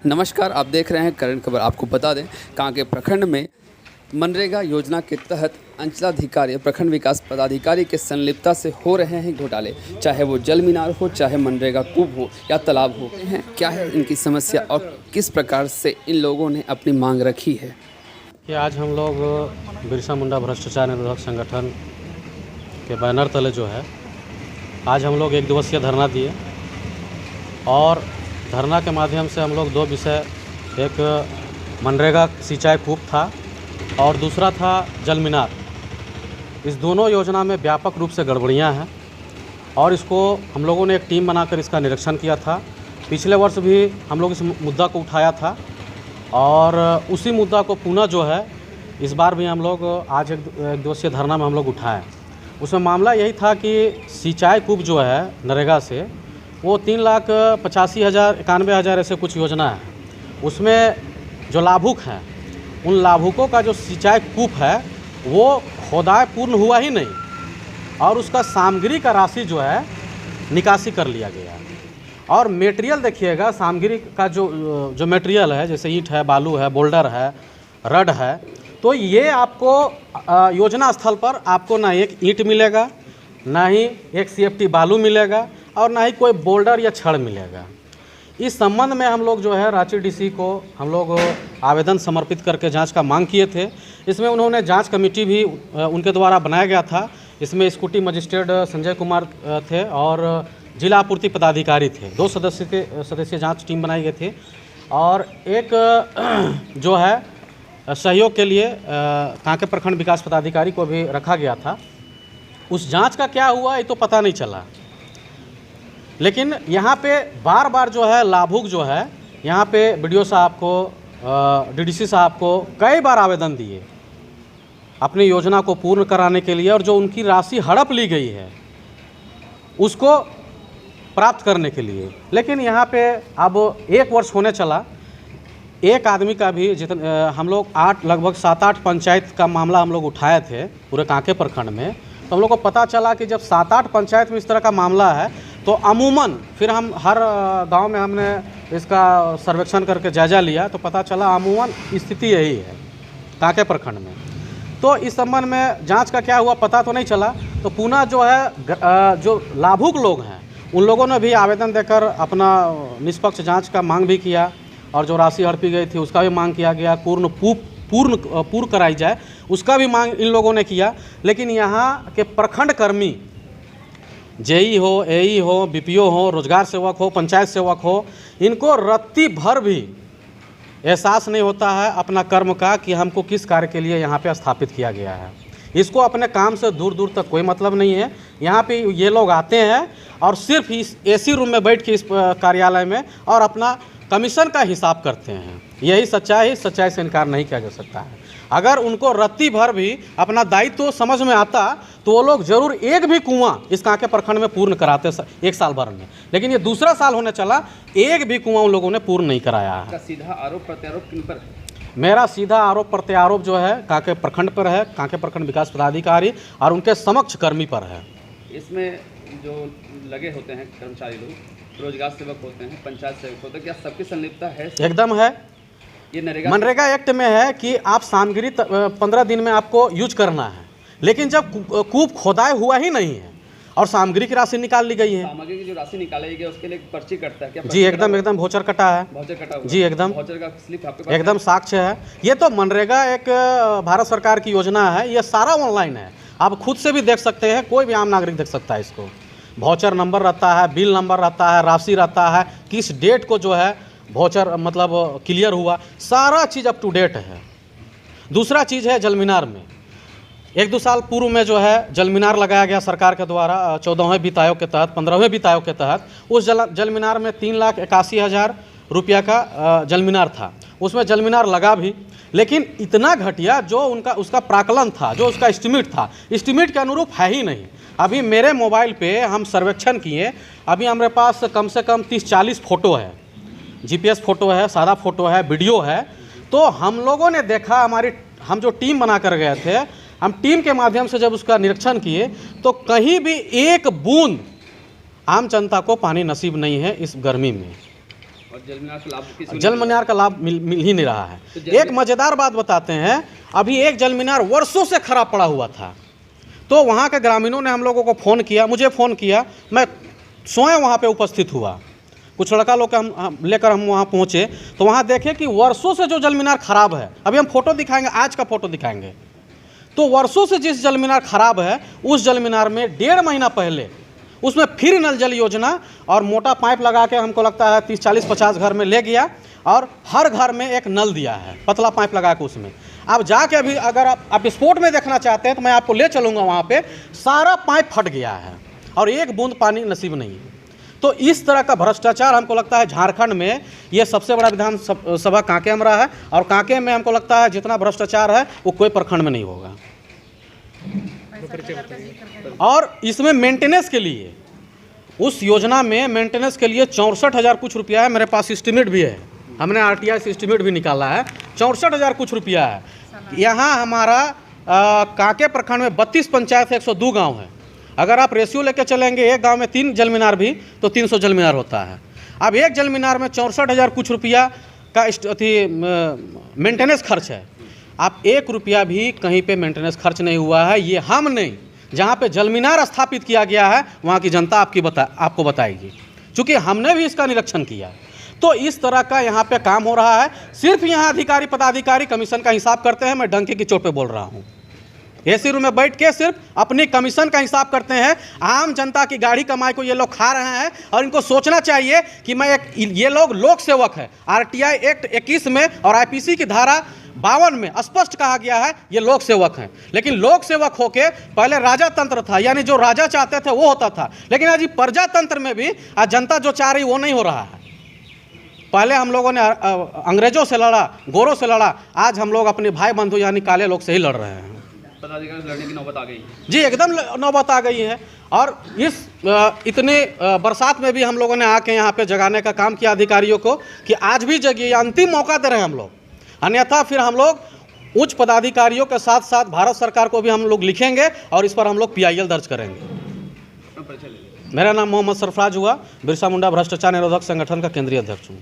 नमस्कार, आप देख रहे हैं करंट खबर। आपको बता दें, कांके प्रखंड में मनरेगा योजना के तहत अंचलाधिकारी प्रखंड विकास पदाधिकारी के संलिप्तता से हो रहे हैं घोटाले। चाहे वो जल मीनार हो, चाहे मनरेगा कूप हो या तालाब हो, क्या है इनकी समस्या और किस प्रकार से इन लोगों ने अपनी मांग रखी है। कि आज हम लोग बिरसा मुंडा भ्रष्टाचार निरोधक संगठन के बैनर तले जो है, आज हम लोग 1 दिवसीय धरना दिए और धरना के माध्यम से हम लोग 2 विषय, एक मनरेगा सिंचाई कूप था और दूसरा था जल मीनार। इस दोनों योजना में व्यापक रूप से गड़बड़ियां हैं और इसको हम लोगों ने एक टीम बनाकर इसका निरीक्षण किया था। पिछले वर्ष भी हम लोग इस मुद्दा को उठाया था और उसी मुद्दा को पुनः जो है इस बार भी हम लोग आज एक दिवसीय धरना में हम लोग उठाए। उसमें मामला यही था कि सिंचाई कूप जो है नरेगा से, वो 3,85,091 ऐसे कुछ योजना है। उसमें जो लाभुक हैं, उन लाभुकों का जो सिंचाई कूप है वो खोदाई पूर्ण हुआ ही नहीं और उसका सामग्री का राशि जो है निकासी कर लिया गया। और मटेरियल देखिएगा, सामग्री का जो मटेरियल है, जैसे ईंट है, बालू है, बोल्डर है, रड है, तो ये आपको योजना स्थल पर आपको ना एक ईंट मिलेगा, ना ही एक CFT बालू मिलेगा और ना ही कोई बोल्डर या छड़ मिलेगा। इस संबंध में हम लोग जो है रांची DC को हम लोग आवेदन समर्पित करके जांच का मांग किए थे। इसमें उन्होंने जांच कमेटी भी उनके द्वारा बनाया गया था। इसमें स्कूटी मजिस्ट्रेट संजय कुमार थे और जिला आपूर्ति पदाधिकारी थे। 2 सदस्यीय जांच टीम बनाई गई थी और एक जो है सहयोग के लिए कांके प्रखंड विकास पदाधिकारी को भी रखा गया था। उस जांच का क्या हुआ ये तो पता नहीं चला, लेकिन यहाँ पे बार बार जो है लाभुक जो है यहाँ पे BDO साहब को, DDC साहब को कई बार आवेदन दिए अपनी योजना को पूर्ण कराने के लिए और जो उनकी राशि हड़प ली गई है उसको प्राप्त करने के लिए। लेकिन यहाँ पे अब 1 वर्ष होने चला, एक आदमी का भी हम लोग लगभग 7-8 पंचायत का मामला हम लोग उठाए थे पूरे कांके प्रखंड में। तो हम लोग को पता चला कि जब 7-8 पंचायत में इस तरह का मामला है तो अमूमन फिर हम हर गांव में हमने इसका सर्वेक्षण करके जायजा लिया तो पता चला अमूमन स्थिति यही है कांके प्रखंड में। तो इस संबंध में जांच का क्या हुआ पता तो नहीं चला। तो पुनः जो है जो लाभुक लोग हैं उन लोगों ने भी आवेदन देकर अपना निष्पक्ष जाँच का मांग भी किया और जो राशि हड़पी गई थी उसका भी मांग किया गया, पूर्ण कराई जाए उसका भी मांग इन लोगों ने किया। लेकिन यहाँ के प्रखंड कर्मी JE हो, AE हो, BPO हो, रोजगार सेवक हो, पंचायत सेवक हो, इनको रत्ती भर भी एहसास नहीं होता है अपना कर्म का कि हमको किस कार्य के लिए यहाँ पे स्थापित किया गया है। इसको अपने काम से दूर दूर तक कोई मतलब नहीं है। यहाँ पे ये लोग आते हैं और सिर्फ इस AC रूम में बैठ के इस कार्यालय में और अपना कमीशन का हिसाब करते हैं। यही सच्चाई है, सच्चाई से इनकार नहीं किया जा सकता है। अगर उनको रत्ती भर भी अपना दायित्व तो समझ में आता तो वो लोग जरूर एक भी कुआं इस कांके प्रखंड में पूर्ण कराते 1 साल भर में। लेकिन ये दूसरा साल होने चला, एक भी कुआं उन लोगों ने पूर्ण नहीं कराया है। सीधा आरोप प्रत्यारोप किन पर? मेरा सीधा आरोप प्रत्यारोप जो है कांके प्रखंड पर है, कांके प्रखंड विकास पदाधिकारी और उनके समक्ष कर्मी पर है। इसमें जो लगे होते हैं कर्मचारी लोग, रोजगार सेवक होते हैं, पंचायत सेवक होते हैं, क्या सबकी संलिप्तता है? एकदम है। ये मनरेगा एक्ट में है कि आप सामग्री 15 दिन में आपको यूज करना है, लेकिन जब कूप खोदाई हुआ ही नहीं है और सामग्री की राशि निकाल ली गई है, सामग्री की जो राशि निकाली गई है उसके लिए पर्ची कटता है क्या? जी एकदम वोचर कटा है। वोचर कटा हुआ? जी एकदम। वोचर का स्लिप आपके पास एकदम साक्ष्य है। ये तो मनरेगा एक भारत सरकार की योजना है, ये सारा ऑनलाइन है, आप खुद से भी देख सकते हैं, कोई भी आम नागरिक देख सकता है इसको। वाउचर नंबर रहता है, बिल नंबर रहता है, राशि रहता है, किस डेट को जो है वाउचर मतलब क्लियर हुआ, सारा चीज़ अप टू डेट है। दूसरा चीज़ है जल मीनार में 1-2 साल पूर्व में जो है जल मीनार लगाया गया सरकार के द्वारा 14वें वित्त आयोग के तहत, 15वें वित्त आयोग के तहत। उस जल मीनार में 3,81,000 रुपया का जल मीनार था। उसमें जल मीनार लगा भी, लेकिन इतना घटिया जो उसका प्राकलन था, जो उसका एस्टिमेट था, एस्टिमेट के अनुरूप है ही नहीं। अभी मेरे मोबाइल पे हम सर्वेक्षण किए, अभी हमारे पास कम से कम 30-40 फ़ोटो है, GPS फ़ोटो है, सादा फ़ोटो है, वीडियो है। तो हम लोगों ने देखा, हम जो टीम बना कर गए थे, हम टीम के माध्यम से जब उसका निरीक्षण किए तो कहीं भी एक बूंद आम जनता को पानी नसीब नहीं है इस गर्मी में। और जल मीनार का लाभ किसी जल मीनार का लाभ मिल ही नहीं रहा है। एक मज़ेदार बात बताते हैं, अभी एक जल मीनार वर्षों से खराब पड़ा हुआ था, तो वहाँ के ग्रामीणों ने हम लोगों को फ़ोन किया, मुझे फ़ोन किया, मैं स्वयं वहाँ पे उपस्थित हुआ, कुछ लड़का लोग के हम लेकर हम वहाँ पहुँचे, तो वहाँ देखे कि वर्षों से जो जल मीनार ख़राब है, अभी हम फ़ोटो दिखाएंगे, आज का फ़ोटो दिखाएंगे, तो वर्षों से जिस जल मीनार ख़राब है उस जल मीनार में 1.5 महीना पहले उसमें फिर नल जल योजना और मोटा पाइप लगा के हमको लगता है 30, 40, 50 घर में ले गया और हर घर में एक नल दिया है, पतला पाइप लगा के उसमें। अब जाके अभी अगर आप स्पॉट में देखना चाहते हैं तो मैं आपको ले चलूँगा वहाँ पे, सारा पाइप फट गया है और एक बूंद पानी नसीब नहीं है। तो इस तरह का भ्रष्टाचार हमको लगता है झारखंड में ये सबसे बड़ा विधानसभा कांके में रहा है, और कांके में हमको लगता है जितना भ्रष्टाचार है वो कोई प्रखंड में नहीं होगा। और इसमें मेंटेनेंस के लिए, उस योजना में मेंटेनेंस के लिए 64,000 कुछ रुपया है, मेरे पास एस्टिमेट भी है, हमने RTI से एस्टिमेट भी निकाला है, 64,000 कुछ रुपया है। यहाँ हमारा कांके प्रखंड में 32 पंचायत है, 102 गांव है। अगर आप रेशियो लेके चलेंगे, एक गांव में 3 जल मीनार भी तो 300 जल मीनार होता है। अब एक जल मीनार में 64,000 कुछ रुपया का मेंटेनेंस खर्च है। आप 1 रुपया भी कहीं पे मेंटेनेंस खर्च नहीं हुआ है। ये हम नहीं, जहाँ पे जल मीनार स्थापित किया गया है वहाँ की जनता आपको बताएगी, क्योंकि हमने भी इसका निरीक्षण किया। तो इस तरह का यहाँ पे काम हो रहा है। सिर्फ यहाँ अधिकारी पदाधिकारी कमीशन का हिसाब करते हैं, मैं डंके की चोट पे बोल रहा हूँ। एसी रूम में बैठ के सिर्फ अपनी कमीशन का हिसाब करते हैं। आम जनता की गाढ़ी कमाई को ये लोग खा रहे हैं, और इनको सोचना चाहिए कि ये लोग लोक सेवक है। RTI एक्ट 21 में और IPC की धारा 52 में स्पष्ट कहा गया है ये लोक सेवक हैं। लेकिन लोक सेवक होके पहले राजा तंत्र था, यानी जो राजा चाहते थे वो होता था, लेकिन आज प्रजातंत्र में भी आज जनता जो चाह रही वो नहीं हो रहा है। पहले हम लोगों ने अंग्रेजों से लड़ा, गोरों से लड़ा, आज हम लोग अपने भाई बंधु यानी काले लोग से ही लड़ रहे हैं। पदाधिकारी से लड़ने की नौबत आ गई जी, एकदम नौबत आ गई है। और इस इतने बरसात में भी हम लोगों ने आके यहाँ पे जगाने का काम किया अधिकारियों को कि आज भी जगिए, अंतिम मौका दे रहे हैं हम लोग। अन्यथा फिर हम लोग उच्च पदाधिकारियों के साथ साथ भारत सरकार को भी हम लोग लिखेंगे और इस पर हम लोग PIL दर्ज करेंगे। मेरा नाम मोहम्मद सरफराज हुआ, बिरसा मुंडा भ्रष्टाचार निरोधक संगठन का केंद्रीय अध्यक्ष हूँ।